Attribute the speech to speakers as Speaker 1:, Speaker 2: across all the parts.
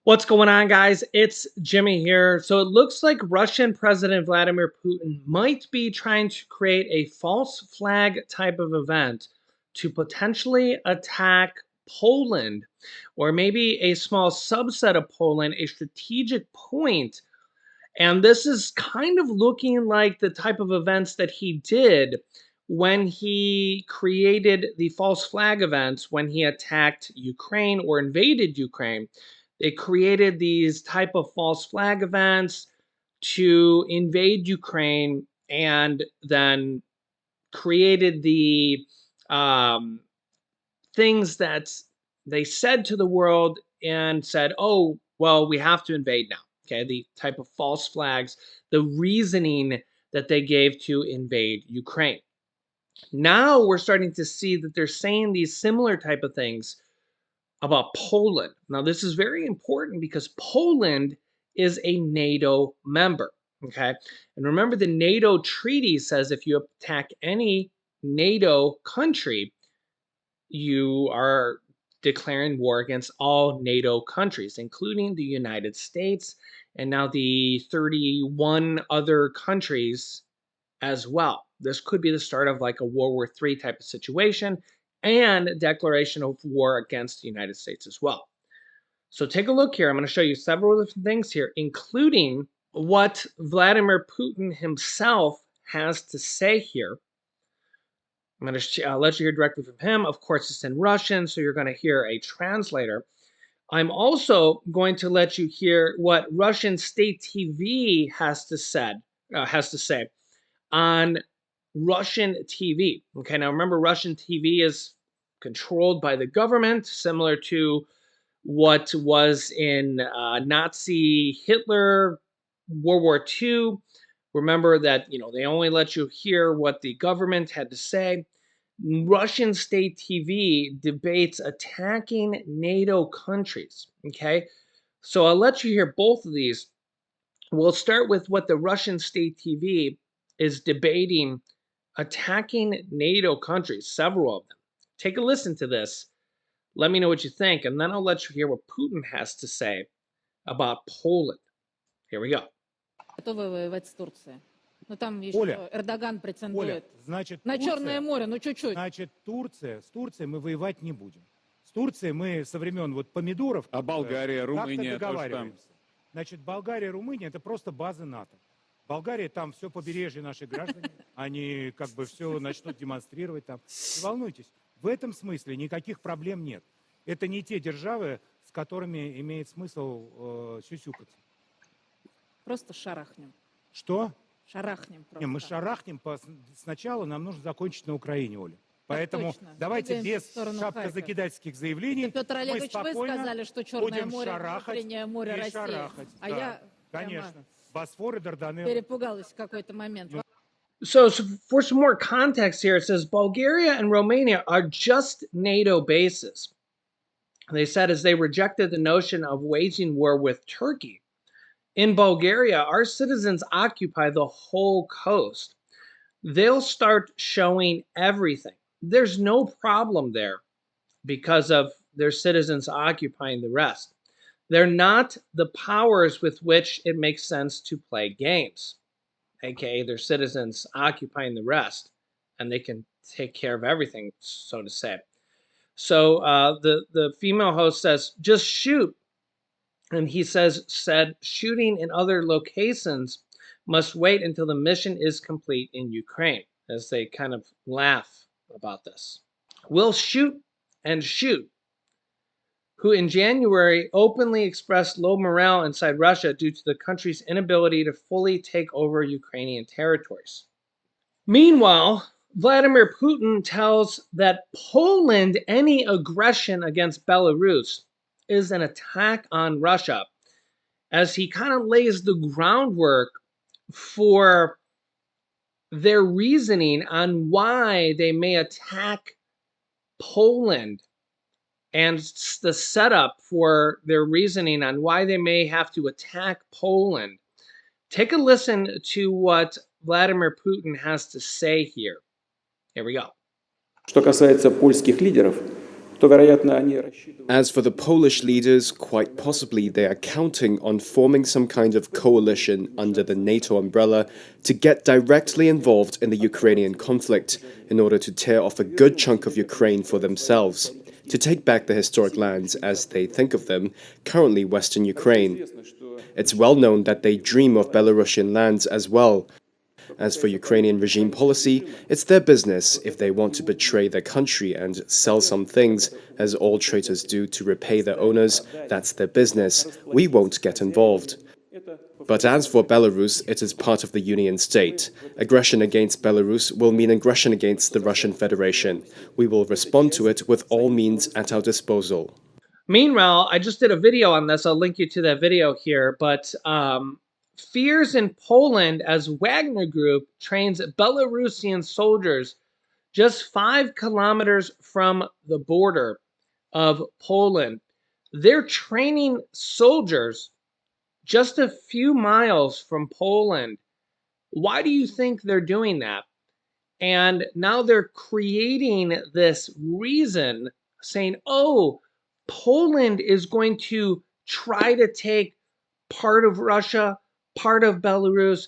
Speaker 1: What's going on, guys? It's Jimmy here. So it looks like Russian President Vladimir Putin might be trying to create a false flag type of event to potentially attack Poland, or maybe a small subset of Poland, a strategic point. And this is kind of looking like the type of events that he did when he created the false flag events when he attacked Ukraine or invaded Ukraine. They created these type of false flag events to invade Ukraine and then created the um, things that they said to the world and said, oh, well, we have to invade now. Okay, the type of false flags, the reasoning that they gave to invade Ukraine. Now we're starting to see that they're saying these similar type of things about Poland. Now, this is very important because Poland is a NATO member. Okay, and remember the NATO treaty says if you attack any NATO country, you are declaring war against all NATO countries, including the United States and now the 31 other countries as well. This could be the start of like a World War III type of situation and a declaration of war against the United States as well. So take a look here. I'm going to show you several different things here, including what Vladimir Putin himself has to say here. I'm going to let you hear directly from him. Of course, it's in Russian, so you're going to hear a translator. I'm also going to let you hear what Russian state TV has to say on Russian TV. Okay, now remember, Russian TV is controlled by the government, similar to what was in Nazi Hitler, World War II. Remember that they only let you hear what the government had to say. Russian state TV debates attacking NATO countries. Okay, so I'll let you hear both of these. We'll start with what the Russian state TV is debating attacking NATO countries, several of them. Take a listen to this. Let me know what you think, and then I'll let you hear what Putin has to say about Poland. Here we go.
Speaker 2: Готовы воевать с Турцией. Но там еще
Speaker 3: Оля,
Speaker 2: Эрдоган
Speaker 3: Оля,
Speaker 2: претендует
Speaker 3: значит,
Speaker 2: на Черное
Speaker 3: Турция,
Speaker 2: море, ну чуть-чуть.
Speaker 3: значит, с Турцией мы воевать не будем. С Турцией мы со времен помидоров
Speaker 4: А Болгария,
Speaker 3: как-то
Speaker 4: Румыния тоже там.
Speaker 3: договариваемся. Значит, Болгария, Румыния — это просто базы НАТО. Болгария, там все побережье наших граждане, они как бы все начнут демонстрировать там. Не волнуйтесь, в этом смысле никаких проблем нет. Это не те державы, с которыми имеет смысл сюсюкаться.
Speaker 2: Просто шарахнем.
Speaker 3: Что?
Speaker 2: Шарахнем просто.
Speaker 3: Не, мы шарахнем. Сначала нам нужно закончить на Украине, Оля. Поэтому
Speaker 2: точно.
Speaker 3: давайте
Speaker 2: Двигаемся
Speaker 3: без
Speaker 2: в сторону
Speaker 3: шапкозакидательских заявлений.
Speaker 2: Это, Петр Олегович, вы сказали, что Черное
Speaker 3: будем
Speaker 2: море,
Speaker 3: шарахать
Speaker 2: внутреннее море
Speaker 3: и
Speaker 2: России.
Speaker 3: шарахать.
Speaker 2: А
Speaker 3: Да,
Speaker 2: я
Speaker 3: конечно. Босфор и Дарданеллы.
Speaker 2: перепугалась в какой-то момент.
Speaker 1: So for some more context here, it says Bulgaria and Romania are just NATO bases. They said as they rejected the notion of waging war with Turkey. In Bulgaria, our citizens occupy the whole coast. They'll start showing everything. There's no problem there because of their citizens occupying the rest. They're not the powers with which it makes sense to play games, aka their citizens occupying the rest, and they can take care of everything, so to say. So the female host says, just shoot. And he said shooting in other locations must wait until the mission is complete in Ukraine, as they kind of laugh about this. We'll shoot and shoot, who in January openly expressed low morale inside Russia due to the country's inability to fully take over Ukrainian territories. Meanwhile, Vladimir Putin tells that Poland, any aggression against Belarus, is an attack on Russia, as he kind of lays the groundwork for their reasoning on why they may attack Poland and the setup for their reasoning on why they may have to attack Poland. Take a listen to what Vladimir Putin has to say here. Here we go.
Speaker 5: Что касается польских лидеров,
Speaker 4: As for the Polish leaders, quite possibly they are counting on forming some kind of coalition under the NATO umbrella to get directly involved in the Ukrainian conflict in order to tear off a good chunk of Ukraine for themselves, to take back the historic lands as they think of them, currently Western Ukraine. It's well known that they dream of Belarusian lands as well. As for Ukrainian regime policy, it's their business. If they want to betray their country and sell some things, as all traitors do, to repay their owners, that's their business. We won't get involved. But as for Belarus, it is part of the Union state. Aggression against Belarus will mean aggression against the Russian Federation. We will respond to it with all means at our disposal.
Speaker 1: Meanwhile, I just did a video on this. I'll link you to that video here. But fears in Poland as Wagner Group trains Belarusian soldiers just 5 kilometers from the border of Poland. They're training soldiers just a few miles from Poland. Why do you think they're doing that? And now they're creating this reason saying, oh, Poland is going to try to take part of Russia, part of Belarus.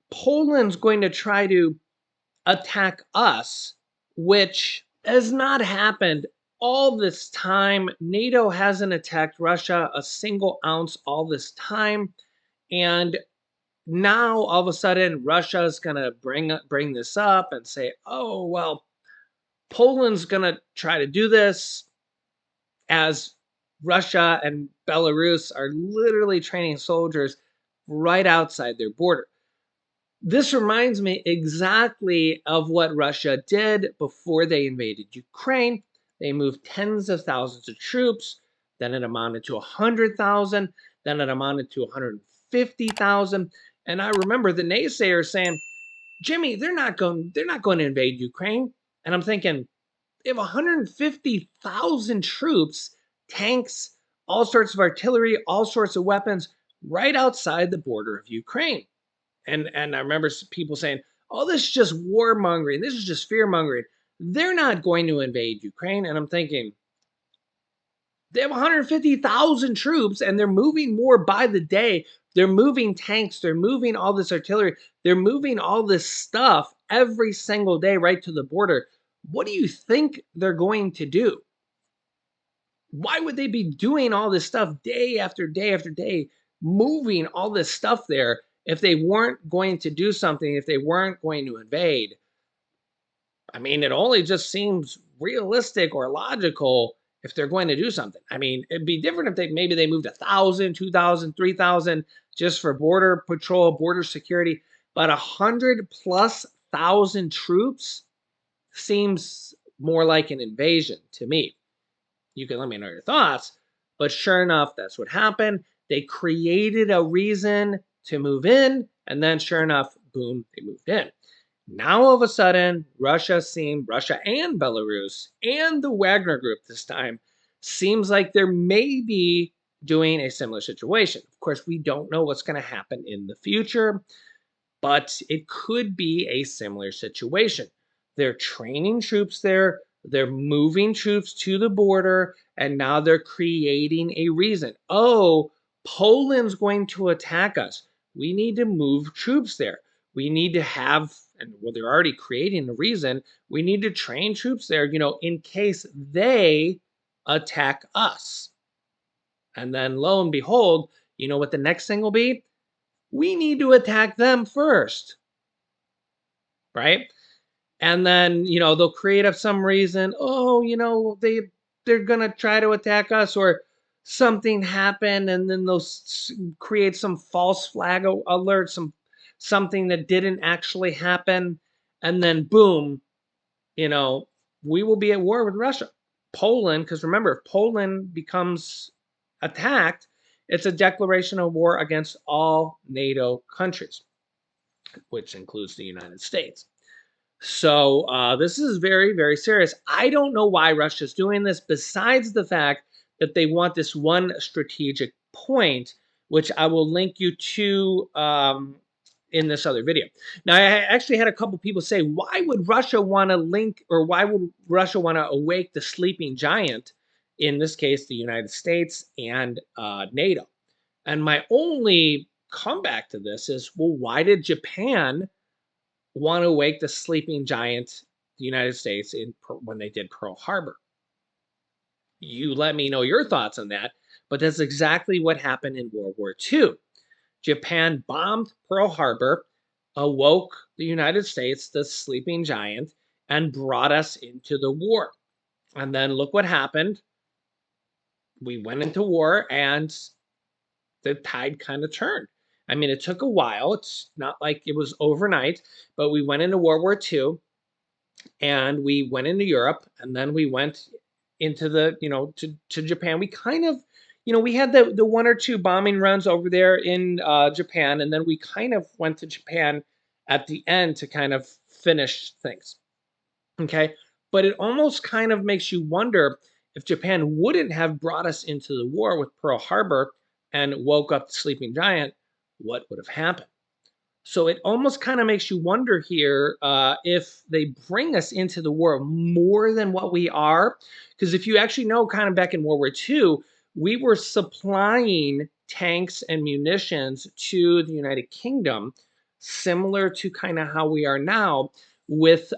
Speaker 1: Poland's going to try to attack us, which has not happened all this time. NATO hasn't attacked Russia a single ounce all this time. And now all of a sudden Russia is going to bring this up and say, oh, well, Poland's going to try to do this, as Russia and Belarus are literally training soldiers right outside their border. This reminds me exactly of what Russia did before they invaded Ukraine. They moved tens of thousands of troops, then it amounted to 100,000, then it amounted to 150,000. And I remember the naysayers saying, Jimmy, they're not going to invade Ukraine. And I'm thinking, they have 150,000 troops, tanks, all sorts of artillery, all sorts of weapons right outside the border of Ukraine. And I remember people saying, oh, this is just warmongering. This is just fear-mongering. They're not going to invade Ukraine. And I'm thinking, they have 150,000 troops and they're moving more by the day. They're moving tanks. They're moving all this artillery. They're moving all this stuff every single day right to the border. What do you think they're going to do? Why would they be doing all this stuff day after day after day, moving all this stuff there if they weren't going to do something, if they weren't going to invade? I mean, it only just seems realistic or logical if they're going to do something. I mean, it'd be different if maybe they moved 1,000, 2,000, 3,000 just for border patrol, border security, but 100,000+ troops seems more like an invasion to me. You can let me know your thoughts, but sure enough, that's what happened. They created a reason to move in, and then sure enough, boom, they moved in. Now all of a sudden, Russia and Belarus and the Wagner Group this time seems like they're maybe doing a similar situation. Of course, we don't know what's going to happen in the future, but it could be a similar situation. They're training troops there, they're moving troops to the border, and now they're creating a reason. Oh, Poland's going to attack us. We need to move troops there. We need to have, and well, they're already creating a reason. We need to train troops there, in case they attack us. And then lo and behold, you know what the next thing will be? We need to attack them first, right? And then, they'll create up some reason, oh, they're going to try to attack us, or something happened, and then they'll create some false flag alert, something that didn't actually happen, and then boom, we will be at war with Russia. Poland, because remember, if Poland becomes attacked, it's a declaration of war against all NATO countries, which includes the United States. So this is very, very serious. I don't know why Russia's doing this, besides the fact that they want this one strategic point, which I will link you to in this other video. Now, I actually had a couple people say, why would Russia want to link, or why would Russia want to awake the sleeping giant in this case, the United States and NATO. And my only comeback to this is, well, why did Japan want to wake the sleeping giant, the United States, when they did Pearl Harbor? You let me know your thoughts on that. But that's exactly what happened in World War II. Japan bombed Pearl Harbor, awoke the United States, the sleeping giant, and brought us into the war. And then look what happened. We went into war and the tide kind of turned. I mean, it took a while. It's not like it was overnight, but we went into World War II and we went into Europe and then we went into the, to Japan. We kind of, we had the one or two bombing runs over there in Japan, and then we kind of went to Japan at the end to kind of finish things. Okay. But it almost kind of makes you wonder if Japan wouldn't have brought us into the war with Pearl Harbor and woke up the sleeping giant, what would have happened? So it almost kind of makes you wonder here if they bring us into the war more than what we are. Because if you actually know, kind of back in World War II, we were supplying tanks and munitions to the United Kingdom, similar to kind of how we are now with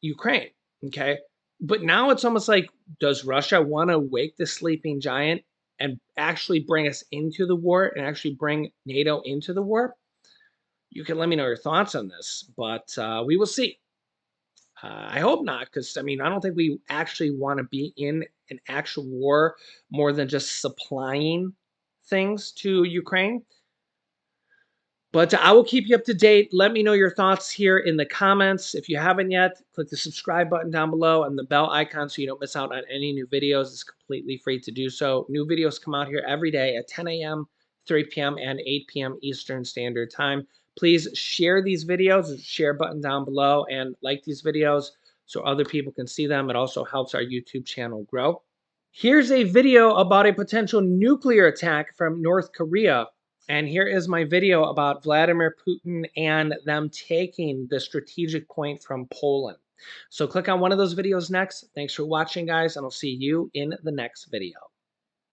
Speaker 1: Ukraine. Okay. But now it's almost like, does Russia want to wake the sleeping giant and actually bring us into the war and actually bring NATO into the war? You can let me know your thoughts on this, but we will see. I hope not, because I mean, I don't think we actually want to be in an actual war more than just supplying things to Ukraine. But I will keep you up to date. Let me know your thoughts here in the comments. If you haven't yet, click the subscribe button down below and the bell icon so you don't miss out on any new videos. It's completely free to do so. New videos come out here every day at 10 a.m., 3 p.m., and 8 p.m. Eastern Standard Time. Please share these videos, the share button down below, and like these videos so other people can see them. It also helps our YouTube channel grow. Here's a video about a potential nuclear attack from North Korea. And here is my video about Vladimir Putin and them taking the strategic point from Poland. So click on one of those videos next. Thanks for watching, guys, and I'll see you in the next video.